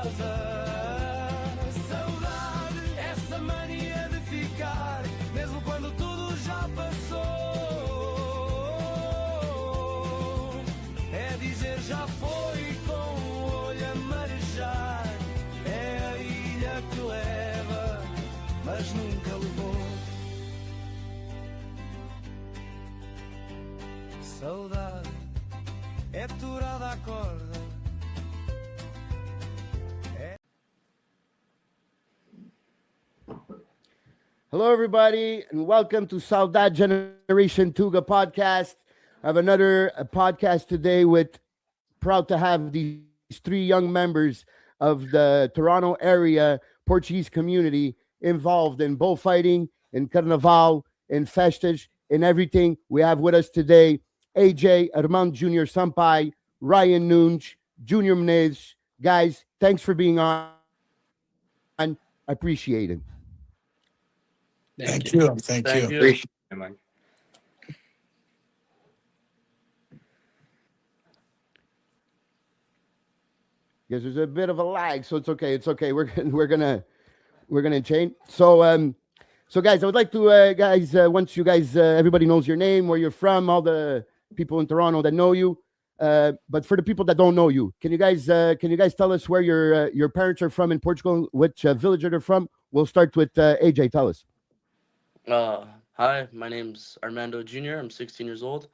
casa. Saudade, essa mania de ficar, mesmo quando tudo já passou. É dizer já foi com o olho a marejar. É a ilha que leva, mas nunca levou. Saudade é torada à corda. Hello, everybody, and welcome to Saudade Generation Tuga podcast. I have another podcast today with proud to have these three young members of the Toronto area Portuguese community involved in bullfighting, in carnaval, in festas, in everything. We have with us today AJ, Armand Jr. Sampaio, Ryan Nunes, Junior Meneses. Guys, thanks for being on. I appreciate it. Thank you. Appreciate it, man. Because there's a bit of a lag, so it's okay. It's okay. We're gonna change. So guys, I would like to once you guys everybody knows your name, where you're from, all the people in Toronto that know you. But for the people that don't know you, can you guys tell us where your parents are from in Portugal, which village they're from? We'll start with AJ. Tell us. Hi, my name's Armando Jr. I'm 16 years old.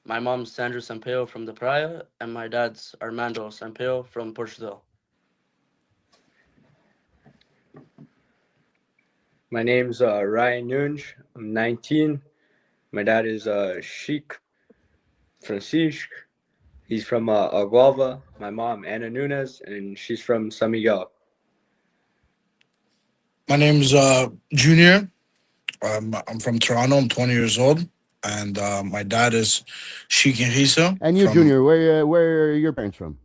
My mom's Sandra Sampaio from the Praia, and my dad's Armando Sampaio from Portugal. My name's Ryan Nunes. I'm 19. My dad is Sheik Francisco. He's from Aguava. My mom, Anna Nunes, and she's from San Miguel. My name's Junior. I'm from Toronto. I'm 20 years old, and my dad is Sheik Hisa. And you, Junior, where are your parents from?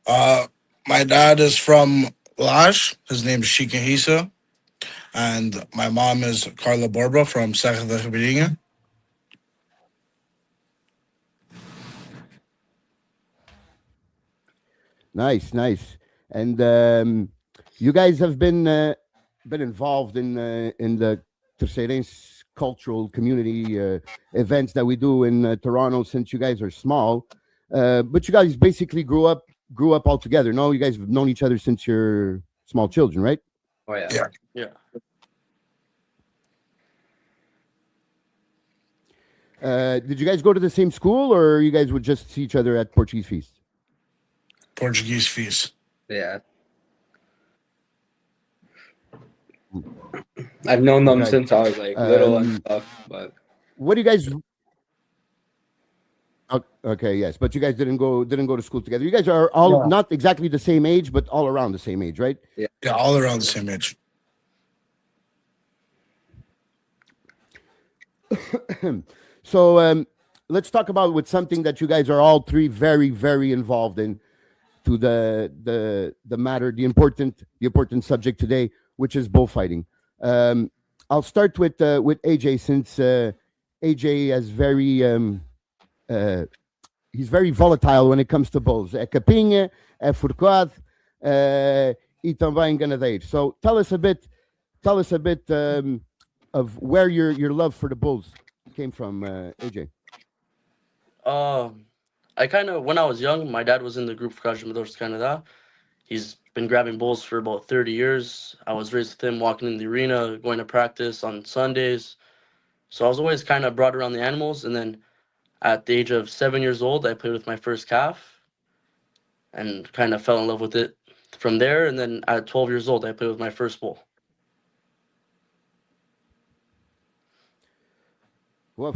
My dad is from Lash. His name is Sheik Hisa, and my mom is Carla Borba from Serra da Ribeirinha. Nice. And you guys have been involved in the Terceirense cultural community events that we do in Toronto since you guys are small. But you guys basically grew up all together. No, you guys have known each other since you're small children, right? Oh yeah. Did you guys go to the same school, or you guys would just see each other at Portuguese feast? Portuguese feast. Yeah. I've known them since I was like little and stuff, but what do you guys? Okay, yes, but you guys didn't go to school together. You guys are all not exactly the same age, but all around the same age, right? Yeah, all around the same age. So let's talk about with something that you guys are all three very, very involved in, to the matter, the important subject today, which is bullfighting. I'll start with AJ, since AJ is he's very volatile when it comes to bulls. É capinha, é forcado, e também ganadeiro. So tell us a bit of where your love for the bulls came from, AJ. I kind of, when I was young, my dad was in the group for Cajamados Canada. He's been grabbing bulls for about 30 years. I was raised with him, walking in the arena, going to practice on Sundays. So I was always kind of brought around the animals. And then at the age of 7 years old, I played with my first calf and kind of fell in love with it from there. And then at 12 years old, I played with my first bull. Whoa.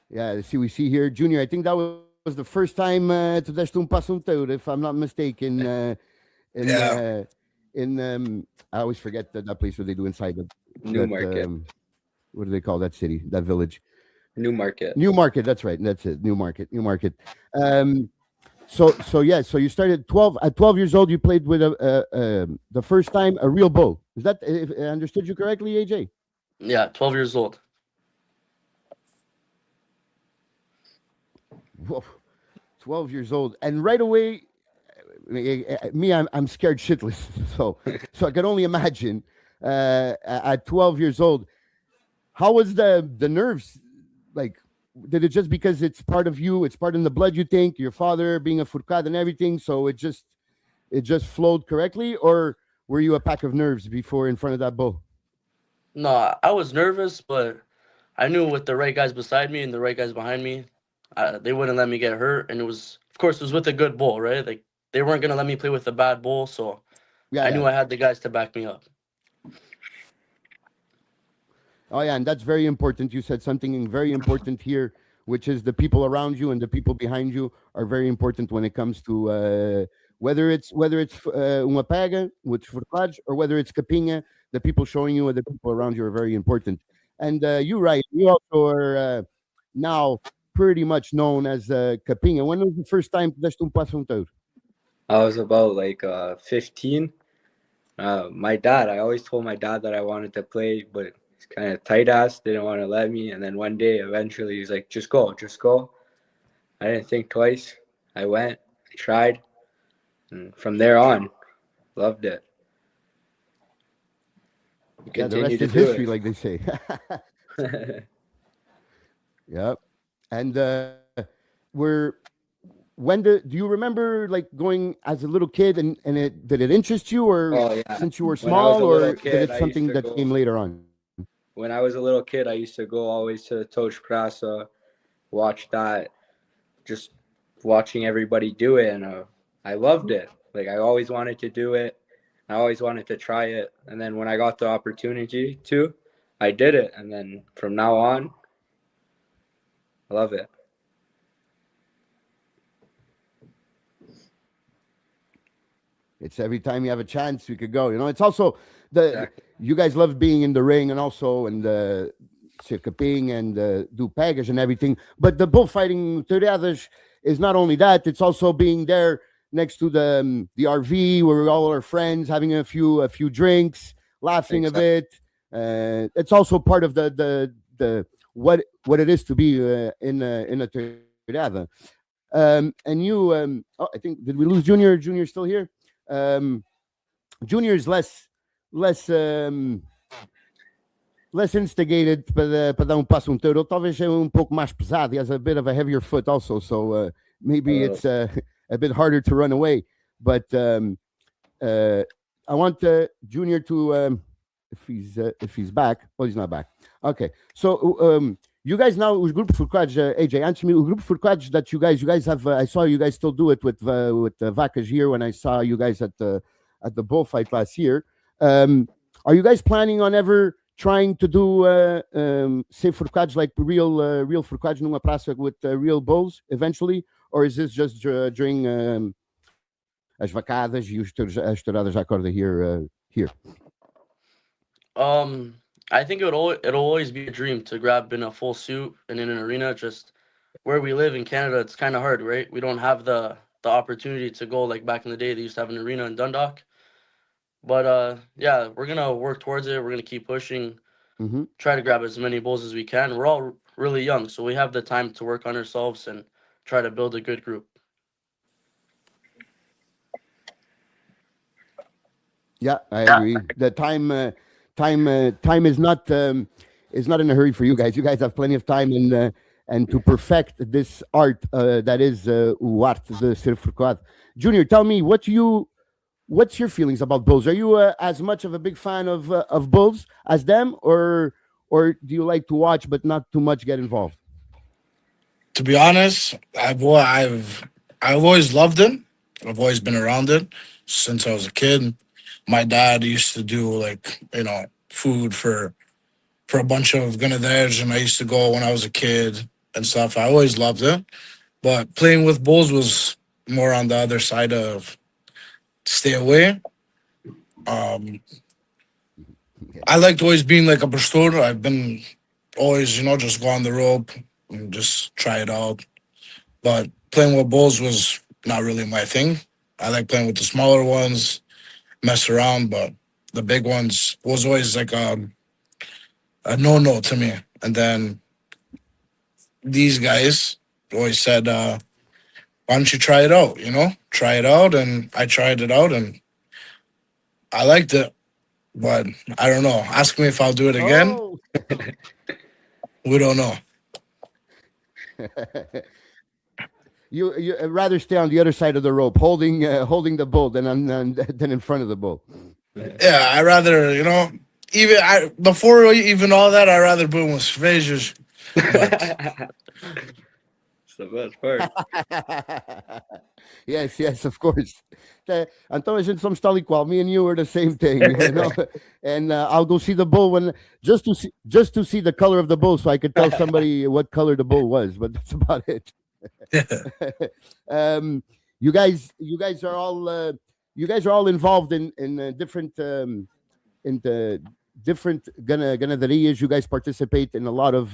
Yeah, we see here, Junior, I think that was the first time to deste passunteur, if I'm not mistaken. I always forget that place where they do inside Newmarket. What do they call that city, that village? Newmarket. That's right. That's it. Newmarket. So you started at 12 years old. You played with the first time a real bull. Is that, if I understood you correctly, AJ? Yeah, 12 years old. Whoa, 12 years old, and right away, me, I'm scared shitless. So I can only imagine at 12 years old. How was the nerves? Like, did it just because it's part of you, it's part in the blood, you think, your father being a furcad and everything, so it just flowed correctly, or were you a pack of nerves before in front of that bull? No, I was nervous, but I knew with the right guys beside me and the right guys behind me, they wouldn't let me get hurt. And it was, of course, it was with a good bull, right? Like they weren't gonna let me play with a bad bull, so Yeah, I yeah. knew I had the guys to back me up. Oh yeah, and that's very important. You said something very important here, which is the people around you and the people behind you are very important when it comes to whether it's uma pega, which for Fudge, or whether it's capinha. The people showing you and the people around you are very important. And you're right. You also are now pretty much known as capinha. When was the first time que deste passo touro? I was about like 15. My dad, I always told my dad that I wanted to play, but he's kind of tight ass, didn't want to let me. And then one day, eventually, he's like, just go, just go. I didn't think twice. I went, I tried, and from there on, loved it. Yeah, the Continue rest to is do history, like they say. it. Yep. And we're do you remember like going as a little kid and did it interest you or Oh, yeah. since you were When I was small a little or did kid, it I used something to that go. came later on? When I was a little kid, I used to go always to Tosh Prasa, watch that, just watching everybody do it, and I loved it. Like I always wanted to do it. I always wanted to try it, and then when I got the opportunity to, I did it, and then from now on, I love it. It's every time you have a chance you could go. It's also Exactly. you guys love being in the ring and also and circaping and do package and everything. But the bullfighting toreadas is not only that; it's also being there next to the RV where we're all our friends having a few drinks, laughing a Exactly. bit. It's also part of the what it is to be in a toreada. And you, I think did we lose Junior? Junior's still here. Um, Junior is less less instigated para dar passo touro. Talvez é pouco mais pesado. He has a bit of a heavier foot also, so A maybe little. it's a bit harder to run away. But I want Junior to if he's back. Oh, he's not back. Okay, so you guys now os grupos furcados, AJ, antes me o grupo furcados that you guys have. I saw you guys still do it with vacas here when I saw you guys at the bullfight last year. Are you guys planning on ever trying to do say furcados like real furcados numa praça with real bulls eventually, or is this just during as vacadas e as touradas à corda here? I think it'll always be a dream to grab in a full suit and in an arena. Just where we live in Canada, it's kind of hard, right? We don't have the opportunity to go like back in the day. They used to have an arena in Dundalk. But yeah, we're gonna work towards it. We're gonna keep pushing, Mm-hmm. try to grab as many bulls as we can. We're all really young, so we have the time to work on ourselves and try to build a good group. Yeah, I agree. The time is not in a hurry for you guys. You guys have plenty of time and to perfect this art that is o arte de ser furcado. Junior, tell me what's your feelings about bulls? Are you as much of a big fan of bulls as them, or do you like to watch but not too much get involved? To be honest, I've always loved it. I've always been around it since I was a kid. My dad used to do like food for a bunch of ganaders, and I used to go when I was a kid and stuff. I always loved it, but playing with bulls was more on the other side of stay away. Um, Yeah. I liked always being like a pastor. I've been always, just go on the rope and just try it out. But playing with bulls was not really my thing. I like playing with the smaller ones, mess around, but the big ones was always like a no to me. And then these guys always said, why don't you try it out? Try it out, and I tried it out, and I liked it. But I don't know. Ask me if I'll do it again. Oh, We don't know. you rather stay on the other side of the rope, holding the bull than in front of the bull. Yeah, I rather even before even all that, I rather boom with cervejas. But It's the best part. Yes, of course. Então a gente somos tal e qual. Me and you are the same thing, And I'll go see the bull when just to see the color of the bull, so I could tell somebody what color the bull was. But that's about it. You guys are all involved in different in the different ganaderias. You guys participate in a lot of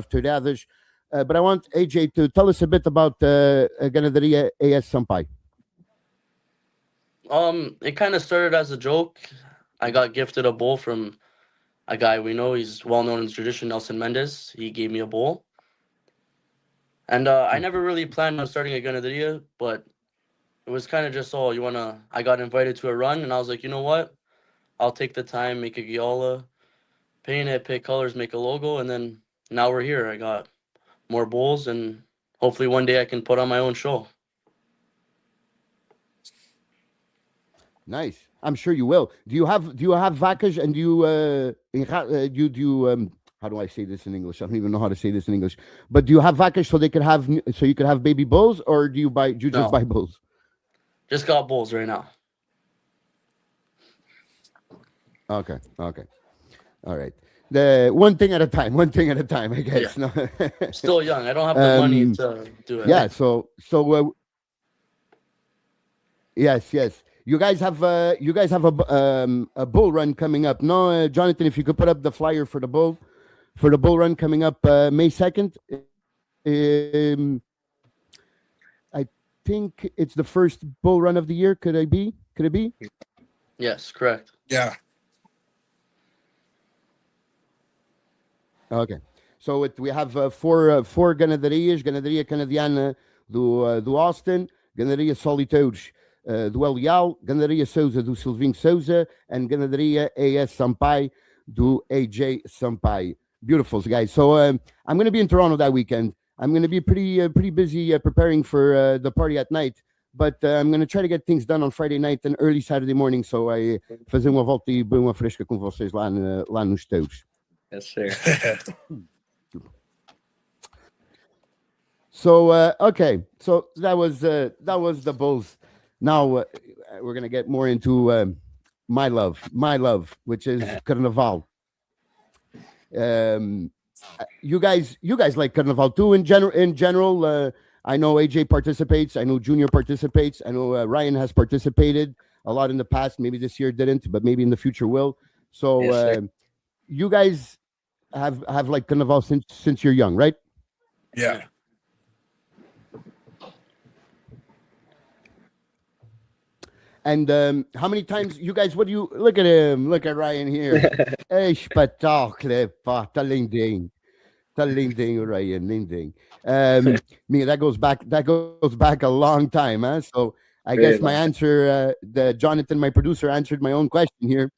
touradas. But I want AJ to tell us a bit about Ganaderia AS Sampaio. It kind of started as a joke. I got gifted a bull from a guy we know. He's well known in the tradition, Nelson Meneses. He gave me a bull. And I never really planned on starting a Ganaderia, but it was kind of just, I got invited to a run, and I was like, you know what? I'll take the time, make a guiola, paint it, pick colors, make a logo, and then now we're here. I got more bulls, and hopefully one day I can put on my own show. Nice. I'm sure you will. Do you have vacas, and do you how do I say this in English? I don't even know how to say this in English. But do you have vacas so you could have baby bulls, or do you just buy bulls? Just got bulls right now. Okay. All right. The one thing at a time, I guess. Yeah. No. Still young. I don't have the money to do it. Yeah. So yes. You guys have a bull run coming up. No, Jonathan, if you could put up the flyer for the bull run coming up May 2nd. I think it's the first bull run of the year. Could it be? Yes, correct. Yeah. Okay. So we have four ganaderias: Ganaderia Canadiana do Austin, Ganaderia Solitudes do El Leal, Ganaderia Souza do Silvinho Souza, and Ganaderia AS Sampaio do AJ Sampaio. Beautiful, guys. So I'm going to be in Toronto that weekend. I'm going to be pretty busy preparing for the party at night, but I'm going to try to get things done on Friday night and early Saturday morning, so I fazer uma volta e beber uma fresca com vocês lá nos teus. Yes, sir. So okay, so that was the bulls. Now we're gonna get more into my love, which is Carnaval. You guys like Carnaval too. In general, I know AJ participates. I know Junior participates. I know Ryan has participated a lot in the past. Maybe this year didn't, but maybe in the future will. So Yes, you guys have like Carnaval since you're young, right? Yeah. And how many times you guys? What do you look at him? Look at Ryan here. Espetáculo, pá, tá lindinho, Ryan, lindinho. Me that goes back a long time, huh? So I guess my answer, the Jonathan, my producer, answered my own question here.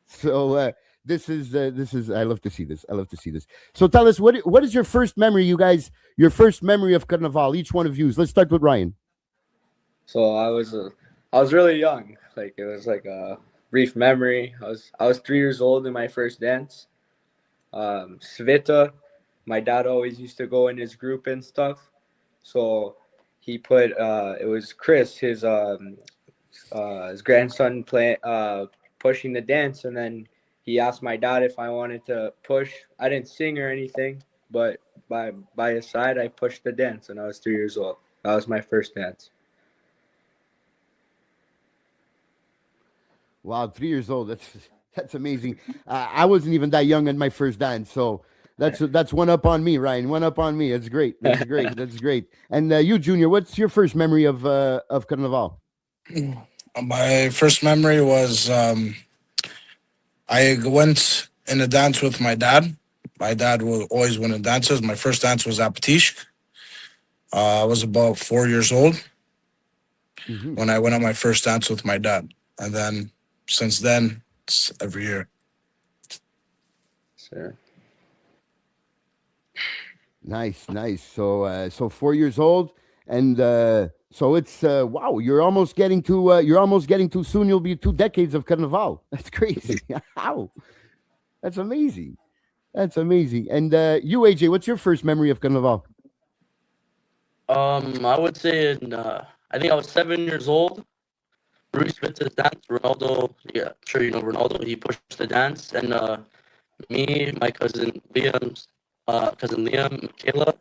So this is I love to see this. So tell us what is your first memory, you guys? Your first memory of Carnaval, each one of you. Let's start with Ryan. So I was really young. Like it was like a brief memory. I was 3 years old in my first dance. Sveta, my dad always used to go in his group and stuff. So he put it was Chris, his grandson pushing the dance, and then he asked my dad if I wanted to push. I didn't sing or anything, but by his side I pushed the dance, and I was 3 years old. That was my first dance. Wow, 3 years old. That's amazing. I wasn't even that young in my first dance, so that's one up on me, Ryan. One up on me. That's great. That's great. And you, Junior, what's your first memory of Carnaval? My first memory was I went in a dance with my dad. My dad will always win in dances. My first dance was Apatishk. I was about 4 years old Hmm. when I went on my first dance with my dad. And then since then, it's every year. Sir. Nice, nice. So 4 years old, and so it's wow. You're almost getting to soon. You'll be 2 decades of Carnival. That's crazy. How? That's amazing. That's amazing. And you, AJ, what's your first memory of Carnival? I would say I think I was 7 years old. Bruce went to the dance. Ronaldo, yeah, sure you know Ronaldo. He pushed the dance, and me, my cousin Liam, Michaela.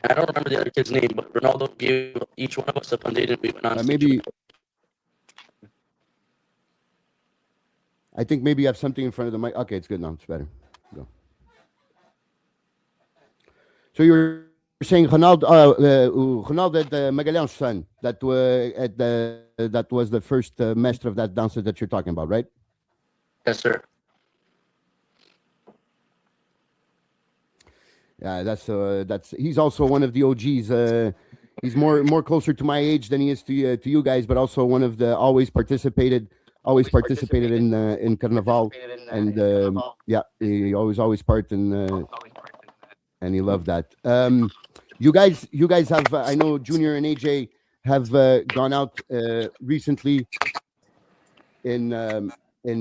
I don't remember the other kid's name, but Ronaldo gave each one of us a pandate, and we went on stage. Maybe I think maybe you have something in front of the mic. Okay, it's good now. It's better. Go. So you're saying Ronaldo at Magalhães' son, that was the first master of that dancer that you're talking about, right? Yes, sir. Yeah, that's he's also one of the OGs. He's more closer to my age than he is to you guys, but also one of the always participated in Carnival, and yeah, he always part and he loved that. You guys have I know Junior and AJ have gone out recently in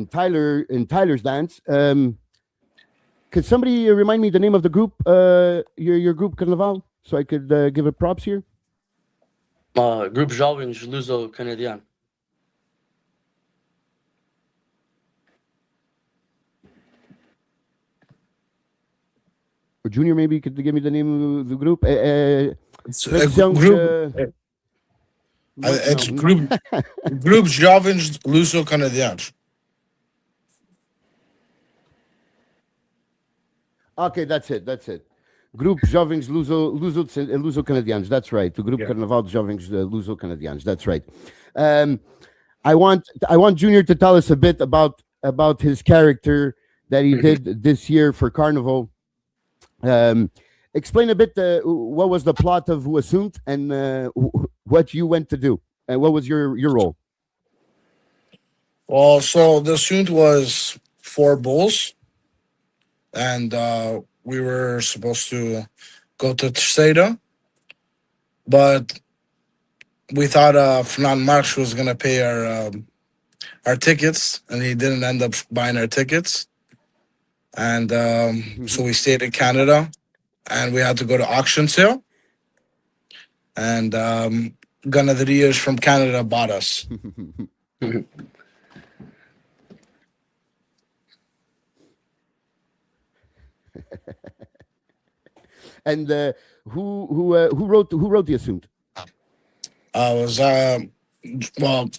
Tyler's dance. Could somebody remind me the name of the group, your group Carnival, so I could give it props here? Group Jovens Luso-Canadian. Or Junior, maybe you could give me the name of the group. It's a group. It's group Jovens Luso-Canadiens. Okay, that's it. Group Jovens Luso-Canadiens. That's right. The group Carnaval Jovens Luso-Canadiens. That's right. I want Junior to tell us a bit about his character that he did this year for Carnival. Explain a bit what was the plot of Wassunt and what you went to do and what was your role. Well, so the suit was 4 bulls, and we were supposed to go to Saudade, but we thought Fernand Marx was gonna pay our tickets, and he didn't end up buying our tickets, and so we stayed in Canada, and we had to go to auction sale, and Ganaderias from Canada bought us. And who wrote the Assumed? Was well,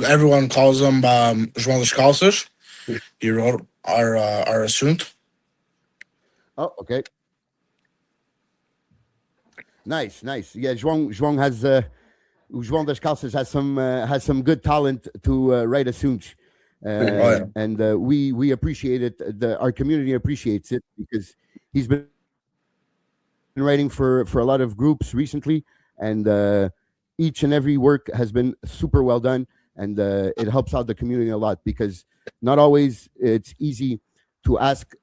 everyone calls him João das Calças. He wrote our assunt. Oh, okay. Nice. Yeah, João has João das Calças has some good talent to write assunt. And we appreciate it. Our community appreciates it because he's been writing for a lot of groups recently, and each and every work has been super well done, and it helps out the community a lot because not always it's easy to ask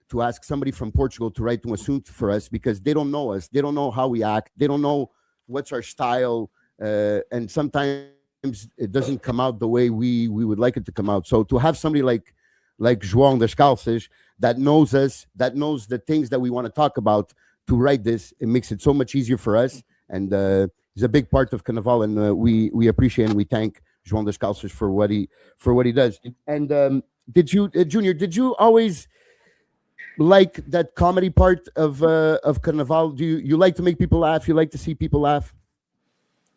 somebody from Portugal to write a suit for us because they don't know us, they don't know how we act, they don't know what's our style, and sometimes it doesn't come out the way we would like it to come out. So to have somebody like João das Calças that knows us, that knows the things that we want to talk about, to write this, it makes it so much easier for us, and he's a big part of Carnival, and we appreciate and we thank João das Calças for what he does. And did you, Junior? Did you always like that comedy part of Carnival? Do you like to make people laugh? You like to see people laugh?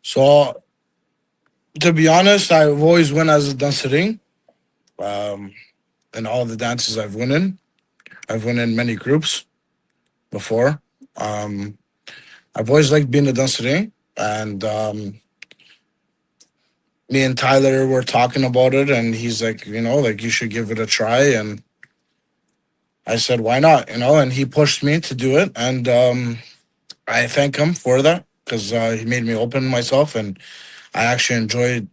So, to be honest, I've always won as a dancerin. In all the dances I've won in. I've won in many groups before. I've always liked being a dancerin, and me and Tyler were talking about it, and he's like, you should give it a try, and I said, why not? And he pushed me to do it, and I thank him for that because he made me open myself, and I actually enjoy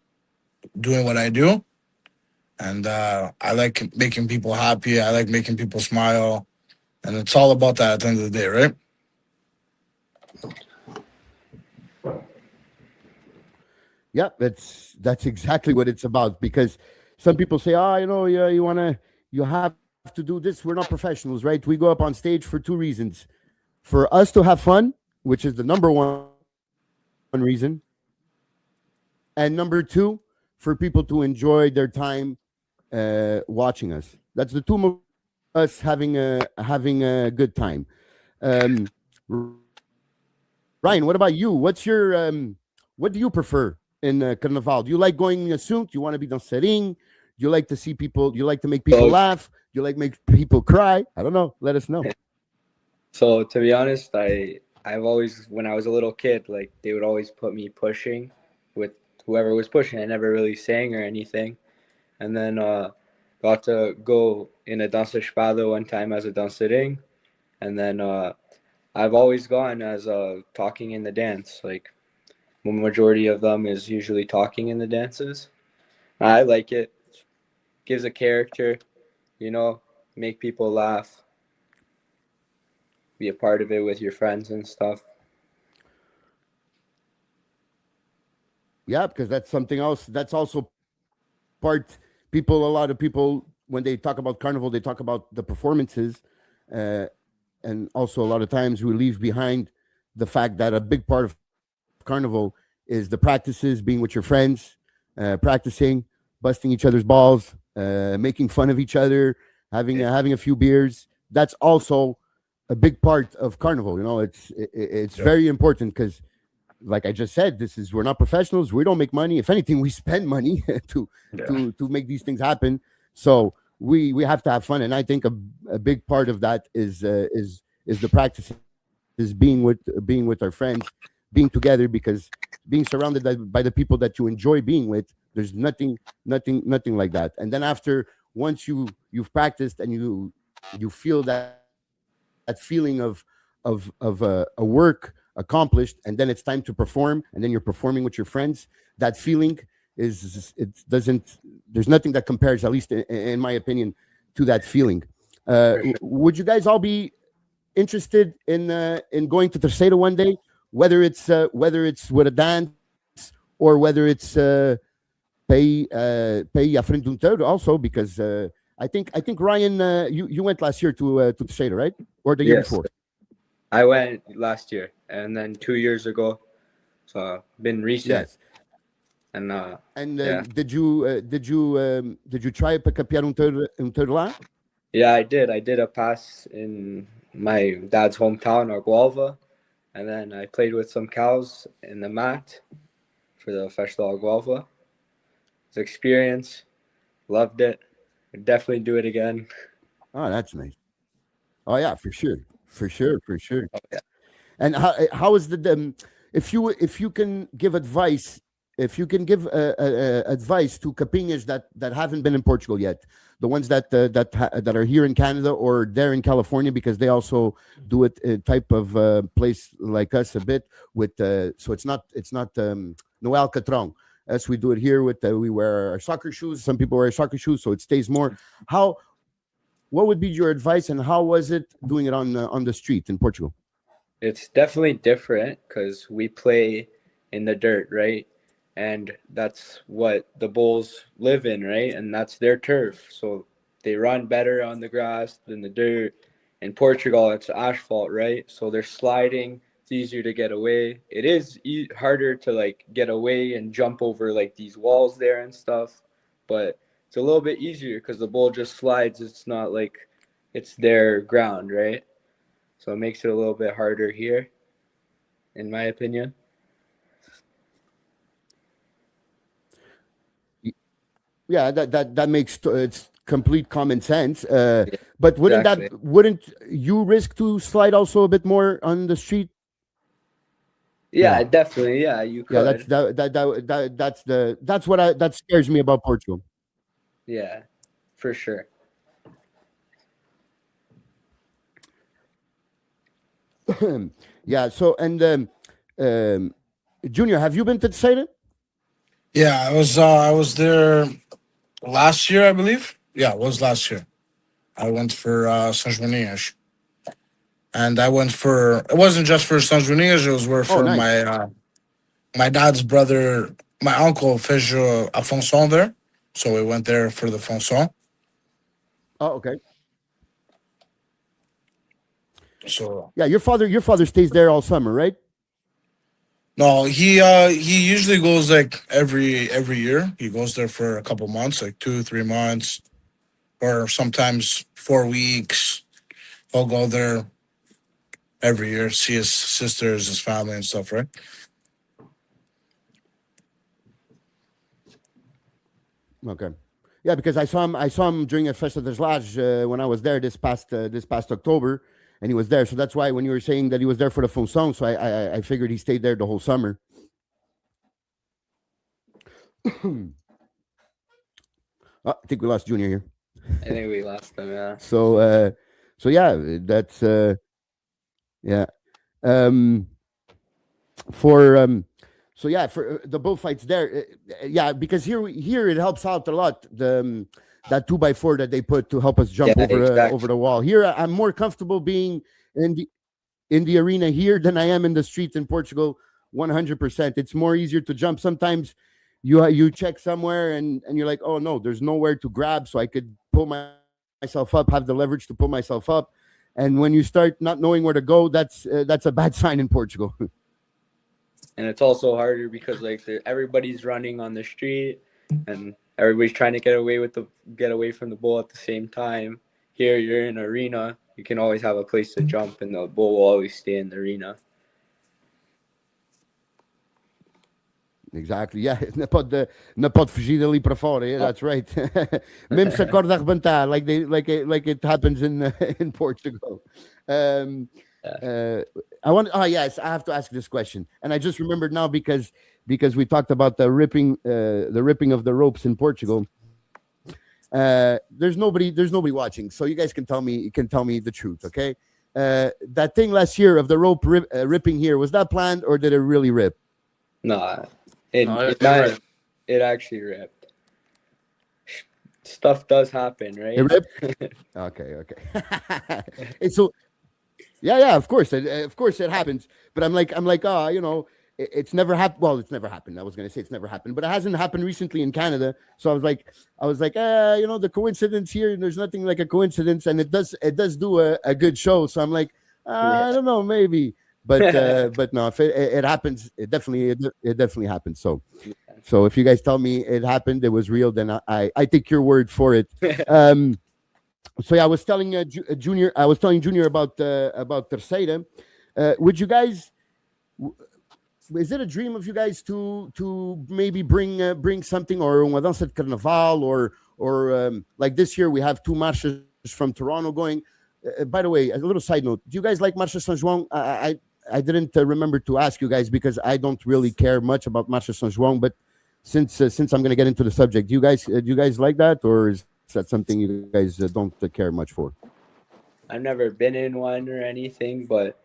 doing what I do, and I like making people happy. I like making people smile, and it's all about that at the end of the day, right? Yeah, that's exactly what it's about. Because some people say, "Oh, yeah, you have to do this." We're not professionals, right? We go up on stage for two reasons: for us to have fun, which is the number one reason, and number two, for people to enjoy their time watching us. That's the two most important reasons for us having a good time. Um, Ryan, what about you? What do you prefer in Carnival? Do you like going in a suit? Do you want to be dançarine? Do you like to see people? Do you like to make people So, laugh? Do you like make people cry? I don't know. Let us know. so to be honest, I've always, when I was a little kid, like they would always put me pushing with whoever was pushing. I never really sang or anything, and then got to go in a dança espada one time as a dançaring, and then I've always gone as talking in the dance. Like the majority of them is usually talking in the dances. I like it. Gives a character, you know, make people laugh, be a part of it with your friends and stuff. Yeah, because that's something else. That's also part. A lot of people, when they talk about Carnival, they talk about the performances, uh, and also a lot of times we leave behind the fact that a big part of Carnival is the practices, being with your friends, practicing, busting each other's balls, making fun of each other, having a few beers. That's also a big part of Carnival. It's Yeah. very important because, like I just said, this is we're not professionals. We don't make money. If anything, we spend money to Yeah. to make these things happen. So we have to have fun, and I think a big part of that is the practices, being with our friends, being together, because being surrounded by the people that you enjoy being with, there's nothing like that. And then after, once you've practiced and you feel that feeling of a work accomplished, and then it's time to perform, and then you're performing with your friends, that feeling is it doesn't there's nothing that compares, at least in my opinion, to that feeling. For sure. Would you guys all be interested in going to Terceira one day, whether it's with a dance, or whether it's pay à frente de touro also, because I think Ryan, you went last year to Terceira, right? Or the year Yes, before? I went last year and then 2 years ago. So been recent, Yes. and And yeah, did you try para capear touro lá? yeah, I did. I did a pass in my dad's hometown, Arguelva, and then I played with some cows in the mat for the Festival Arguelva. It's experience. Loved it. Would definitely do it again. Oh, that's nice. Oh yeah, for sure, for sure, for sure. Oh, yeah. And how is if you can give advice, if you can give advice to Capinhas that haven't been in Portugal yet, the ones that are here in Canada or there in California, because they also do it type of place like us a bit with so it's not Noel Catron, as we do it here with we wear our soccer shoes. Some people wear soccer shoes, so it stays more. How What would be your advice, and how was it doing it on the street in Portugal? It's definitely different because we play in the dirt, right? And that's what the Bulls live in, right? And that's their turf. So they run better on the grass than the dirt. In Portugal, it's asphalt, right? So they're sliding. It's easier to get away. It is harder to like get away and jump over like these walls there and stuff, but it's a little bit easier because the bull just slides. It's not like it's their ground, right? So it makes it a little bit harder here, in my opinion. Yeah, that makes it's complete common sense. Yeah, But exactly. wouldn't you risk to slide also a bit more on the street? Yeah, Yeah, definitely. Yeah, you yeah. That's could. that's what that scares me about Portugal. Yeah, for sure. Yeah. So um, Junior, have you been to Saudade? Yeah, I was there last year, I believe. Yeah, it was last year. I went for Saint and I went for it wasn't just for Saint it was where Oh, for nice. my dad's brother, my uncle fish a fonson there, so we went there for the fonson. Oh, okay. So Yeah, your father stays there all summer, right? no, he usually goes like every year. He goes there for a couple months, like 2 3 months, or sometimes 4 weeks. He'll go there every year, see his sisters, his family, and stuff. Right? Okay. Yeah, because I saw him during a Festa des Lages when I was there this past October, and he was there. So that's why when you were saying that he was there for the Fonson, so I figured he stayed there the whole summer. I think we lost Junior here. I think we lost them. Yeah. So yeah, that's yeah. Um, for so yeah, for the bullfights there, yeah, because here it helps out a lot. That 2x4 that they put to help us Yeah. jump over Exactly. the wall. Here, I'm more comfortable being in the arena here than I am in the streets in Portugal. 100%. It's more easier to jump. Sometimes you check somewhere and you're like, oh no, there's nowhere to grab, so I could pull myself up, have the leverage to pull myself up. And when you start not knowing where to go, that's a bad sign in Portugal. And it's also harder because like everybody's running on the street, and everybody's trying to get away from the bull at the same time. Here, you're in an arena. You can always have a place to jump, and the bull will always stay in the arena. Exactly, yeah. Não pode fugir dali para fora. Yeah, that's right. Mesmo se acorda a arrebentar, like it happens in in Portugal. Um, Yeah. I want. Oh yes, I have to ask this question, and I just remembered now because we talked about the ripping of the ropes in Portugal. There's nobody watching, so you guys can tell me the truth, okay? That thing last year of the ripping here, was that planned or did it really rip? Nah, No, it you're not. right. It actually ripped. Stuff does happen, It right? ripped. Okay, okay. And so yeah, of course it happens. But I'm like, it's never happened. Well, it's never happened. I was gonna say it's never happened, but it hasn't happened recently in Canada. So I was like, the coincidence here. There's nothing like a coincidence, and it does do a good show. So I'm like, I Yeah. don't know, maybe, but no, if it happens, it definitely happens. So if you guys tell me it happened, it was real, then I take your word for it. Um, so yeah, I was telling Junior, about Terceira. Would you guys? Is it a dream of you guys to maybe bring something, or uma dança de carnaval, or like this year we have two marches from Toronto going. By the way, a little side note: do you guys like Marcha San João? I didn't remember to ask you guys because I don't really care much about Marcha San João, but since I'm going to get into the subject, do you guys like that, or is that something you guys don't care much for? I've never been in one or anything, but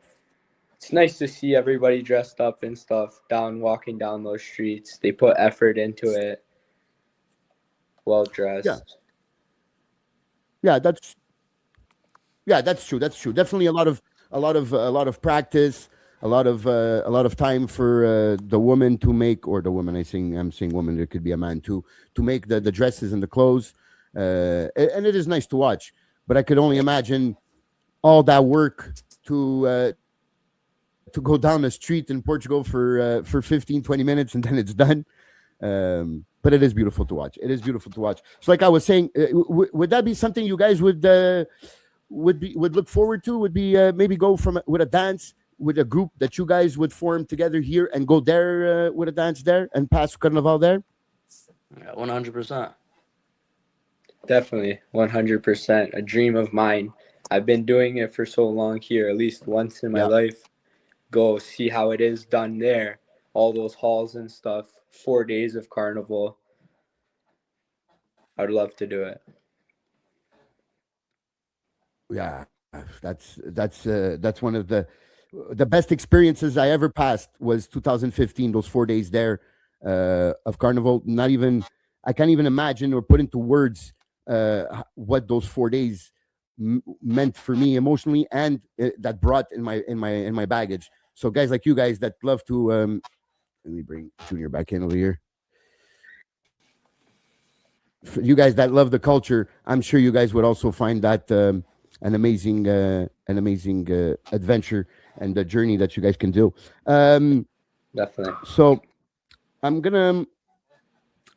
it's nice to see everybody dressed up and stuff walking down those streets. They put effort into it, well Yeah, dressed. yeah, that's true. That's true. Definitely a lot of practice, a lot of time for the woman to make, or the woman. I'm saying woman. It could be a man too, to make the dresses and the clothes, and it is nice to watch. But I could only imagine all that work to go down the street in Portugal for 15, 20 minutes, and then it's done. But it is beautiful to watch. It is beautiful to watch. So, like I was saying, would that be something you guys would look forward to? Would be maybe go with a dance with a group that you guys would form together here and go there with a dance there and pass Carnival there? Yeah, 100%. Definitely, 100%. A dream of mine. I've been doing it for so long here, at least once in my Yeah, life. Go see how it is done there. All those halls and stuff. 4 days of carnival. I'd love to do it. yeah. That's one of the the best experiences I ever passed was 2015. Those 4 days there of Carnival. Not even I can't even imagine or put into words what those 4 days meant for me emotionally, and that brought in my baggage. So guys like you guys that love to let me bring Junior back in over here. For you guys that love the culture, I'm sure you guys would also find that an amazing adventure and the journey that you guys can do. Definitely. So I'm gonna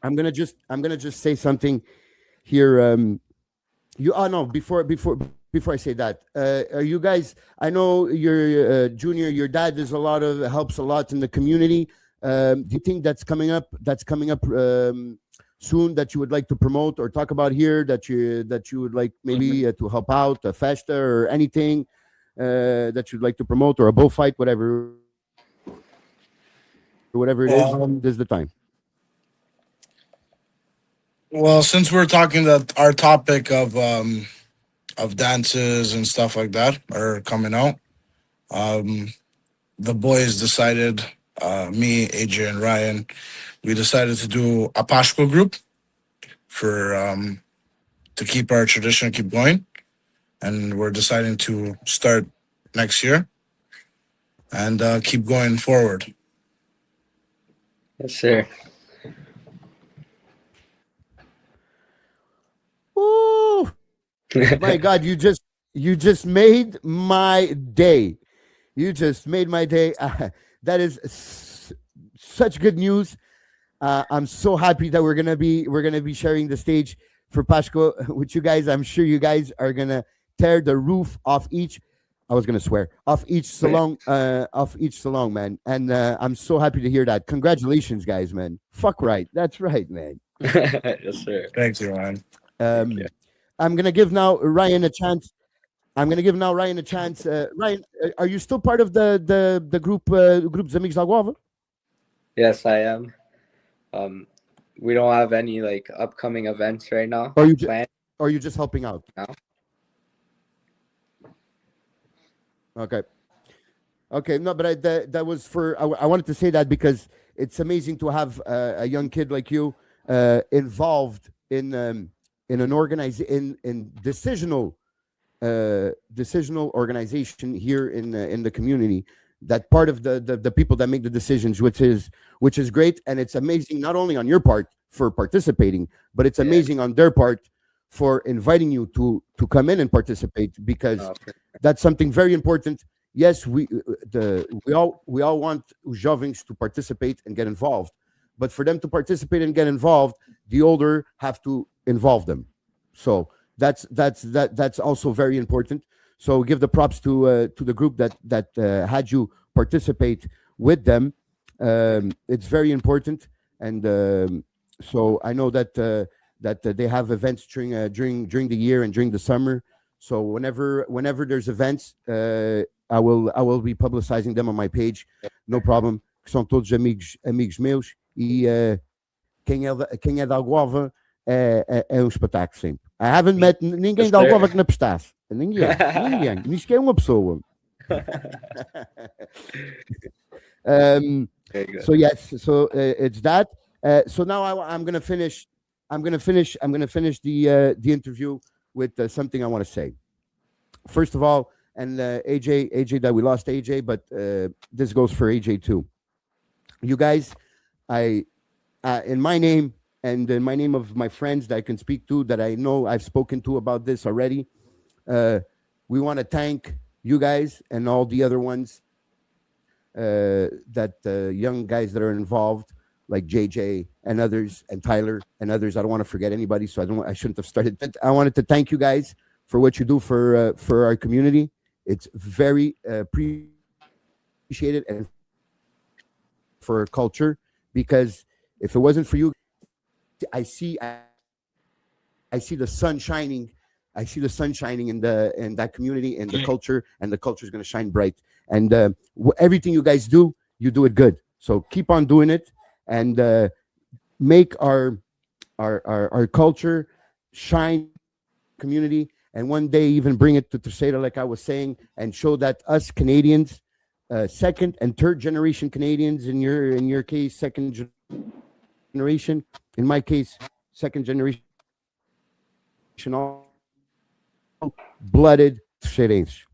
I'm gonna just say something here. You oh no before I say that, are you guys? I know your Junior. Your dad does a lot of helps a lot in the community. Do you think that's coming up? That's coming up soon that you would like to promote or talk about here that you would like maybe to help out a festa or anything that you'd like to promote or a bullfight, whatever it is. Um, This is the time. well, since we're talking that our topic of dances and stuff like that are coming out, um, the boys decided, me, AJ, and Ryan, we decided to do a Pashko group for to keep our tradition keep going, and we're deciding to start next year and keep going forward. Yes, sir. Ooh, my God, you just made my day. You just made my day. That is such good news. I'm so happy that we're gonna be sharing the stage for Pashko with you guys. I'm sure you guys are gonna tear the roof off each. I was gonna swear off each salon, man. And I'm so happy to hear that. Congratulations, guys, man. Fuck right, that's right, man. Yes, sir. Thank you, man. Thank you. Um, I'm gonna give now Ryan a chance. I'm gonna give now Ryan a chance. Ryan, are you still part of the group Zamix da Guava? Yes, I am. Um, we don't have any like upcoming events right now Or planned are you just helping out? now. Okay. Okay, no, but that was for I wanted to say that because it's amazing to have a young kid like you involved in an in decisional organization here in the community. That part of the people that make the decisions, which is great, and it's amazing not only on your part for participating, but it's Yeah. amazing on their part for inviting you to come in and participate because Uh, that's something very important. Yes, we all want jovens to participate and get involved, but for them to participate and get involved, the older have to involve them. So that's also very important. So give the props to the group that had you participate with them. It's very important, and so I know that they have events during the year and during the summer. So whenever there's events, I will be publicizing them on my page. No problem. São todos amigos meus e quem é da Algova é um espetáculo sempre. I haven't met ninguém Yes, da sir. Algova que não prestasse. Ninguém. Nem sequer uma pessoa. um, Very good. so yes, so it's that. So now I'm gonna finish. I'm gonna finish the interview with something I want to say. First of all, and AJ, that we lost AJ, but this goes for AJ too. You guys, I in my name and in my name of my friends that I can speak to, that I know I've spoken to about this already. We want to thank you guys and all the other ones, that young guys that are involved, like JJ and others, and Tyler and others. I don't want to forget anybody, so I shouldn't have started. But I wanted to thank you guys for what you do for our community. It's very appreciated, and for our culture, because if it wasn't for you, I see the sun shining. I see the sun shining in that community, and the culture, and the culture is going to shine bright. And everything you guys do, you do it good. So keep on doing it, and make our culture shine, community, and one day even bring it to Terceira, like I was saying, and show that us Canadians, second and third generation Canadians. In your case, second generation. In my case, second generation. All blooded Xerez.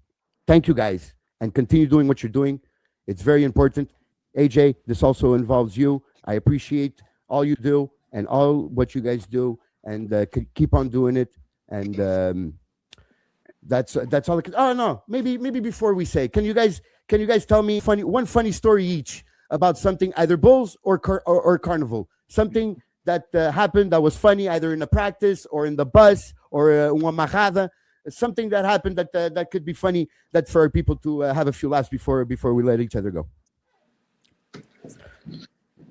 Thank you guys, and continue doing what you're doing. It's very important. AJ, this also involves you. I appreciate all you do and all what you guys do, and keep on doing it. And that's all. Oh no, maybe before we say, can you guys tell me one funny story each about something, either bulls or carnival, something that happened that was funny, either in a practice or in the bus or uma marrada, something that happened that could be funny, that for our people to have a few laughs before we let each other go.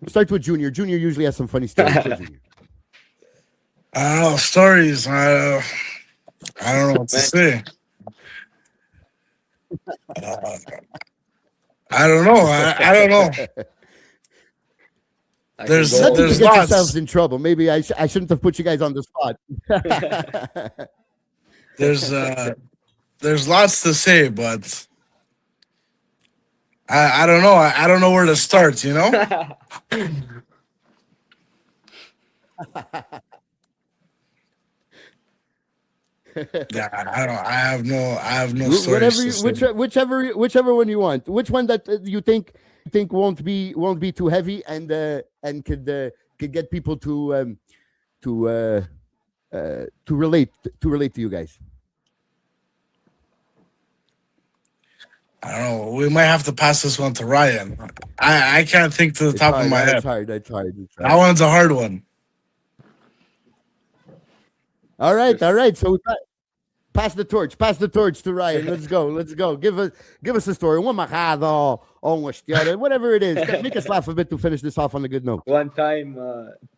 We'll start with Junior. Junior usually has some funny stories. Stories. I don't know what to say. I don't know. I don't know. There's Not to get lots. yourselves in trouble. Maybe I shouldn't have put you guys on the spot. There's lots to say, but I don't know. I don't know where to start. You know. Yeah, I have no stories to say. Whichever one you want. Which one that you think won't be too heavy and could get people to relate to you guys. I don't know. We might have to pass this one to Ryan. I can't think to the top of my head. It's hard. That one's a hard one. All right. So pass the torch to Ryan. Let's go. Give us a story. Whatever it is. Make us laugh a bit to finish this off on a good note. One time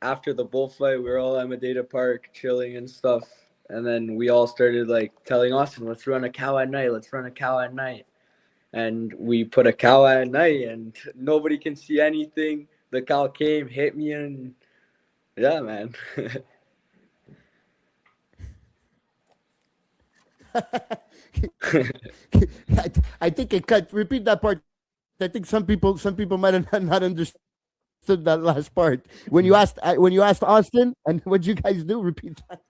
after the bullfight, we were all at Medeta Park chilling and stuff. And then we all started like telling Austin, let's run a cow at night. And we put a cow at night and nobody can see anything. The cow came, hit me, and yeah, man. I think it cut. Repeat that part. I think some people might have not understood that last part. When you asked Austin, and what'd you guys do? Repeat that.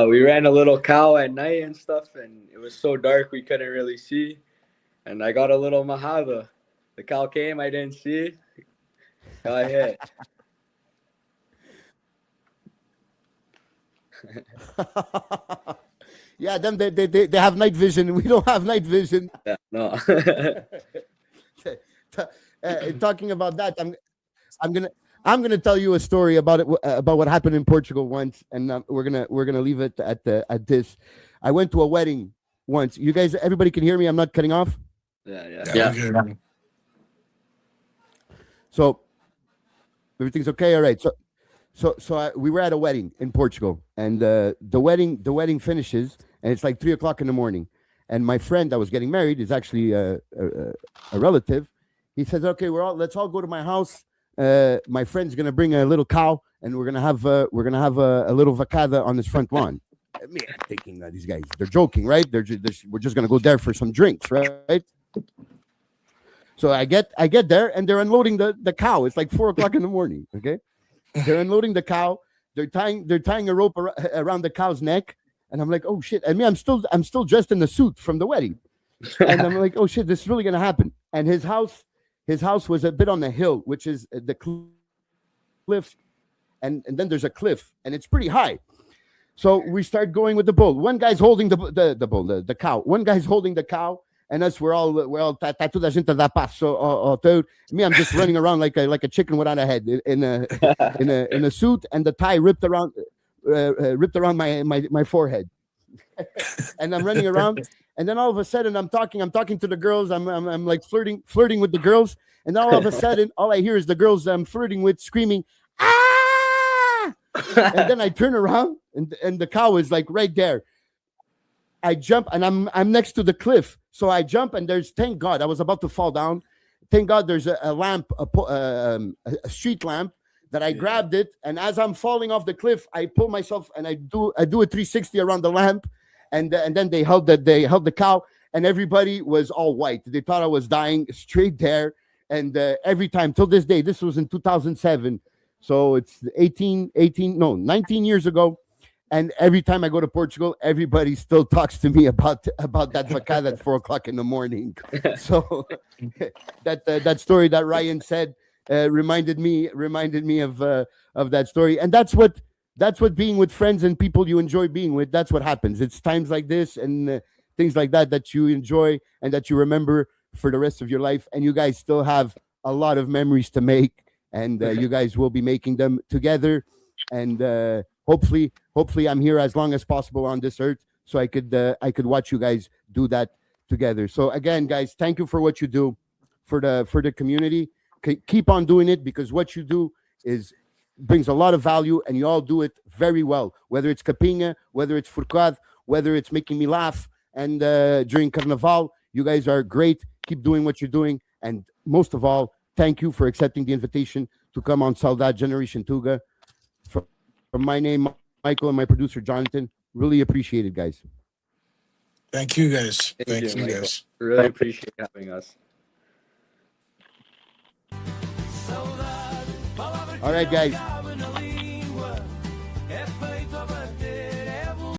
We ran a little cow at night and stuff, and it was so dark we couldn't really see. And I got a little mahava. The cow came, I didn't see. Got hit. Yeah, them they have night vision. We don't have night vision. Yeah, no. Talking about that, I'm gonna tell you a story about what happened in Portugal once, and we're gonna leave it at this. I went to a wedding once. You guys, everybody can hear me. I'm not cutting off. Yeah. So everything's okay. All right. So we were at a wedding in Portugal, and the wedding finishes, and it's like 3:00 in the morning. And my friend that was getting married is actually a relative. He says, "Okay, let's all go to my house. My friend's gonna bring a little cow, and we're gonna have a little vacada on his front lawn." Me, I'm thinking that these guys, they're joking, right? We're just gonna go there for some drinks, right? So I get there, and they're unloading the cow. It's like 4:00 in the morning. Okay, they're unloading the cow. They're tying a rope around the cow's neck, and I'm like, oh shit! I mean, I'm still dressed in the suit from the wedding, and I'm like, oh shit, this is really gonna happen. And his house was a bit on the hill, which is the cliff, and then there's a cliff, and it's pretty high. So we start going with the bull. One guy's holding the cow. One guy's holding the cow, and us we're all tudo a gente dá passo. Me, I'm just running around like a chicken without a head in a suit, and the tie ripped around my forehead, and I'm running around. And then all of a sudden I'm talking to the girls. I'm like flirting with the girls, and then all of a sudden all I hear is the girls I'm flirting with screaming, "Ah!" And then I turn around, and the cow is like right there. I jump, and I'm next to the cliff, so I jump, and thank God I was about to fall down. Thank God there's a lamp, a street lamp that I grabbed it, and as I'm falling off the cliff, I pull myself and I do a 360 around the lamp, and then they held the cow, and everybody was all white. They thought I was dying straight there. And every time till this day, this was in 2007. So it's 19 years ago. And every time I go to Portugal, everybody still talks to me about that facada at 4 o'clock in the morning. So that story that Ryan said reminded me of that story. And that's what being with friends and people you enjoy being with. That's what happens. It's times like this and things like that you enjoy and that you remember for the rest of your life. And you guys still have a lot of memories to make, and you guys will be making them together. And hopefully I'm here as long as possible on this earth, so I could watch you guys do that together. So again, guys, thank you for what you do for the community. Keep on doing it, because what you do brings a lot of value, and you all do it very well. Whether it's Capinha, whether it's Furcad, whether it's making me laugh, and during Carnaval, you guys are great. Keep doing what you're doing, and most of all, thank you for accepting the invitation to come on Saudade Generation Tuga. From my name, Michael, and my producer Jonathan, really appreciate it, guys. Thank you, guys. Thank you, Michael. guys. Really appreciate having us. All right, guys.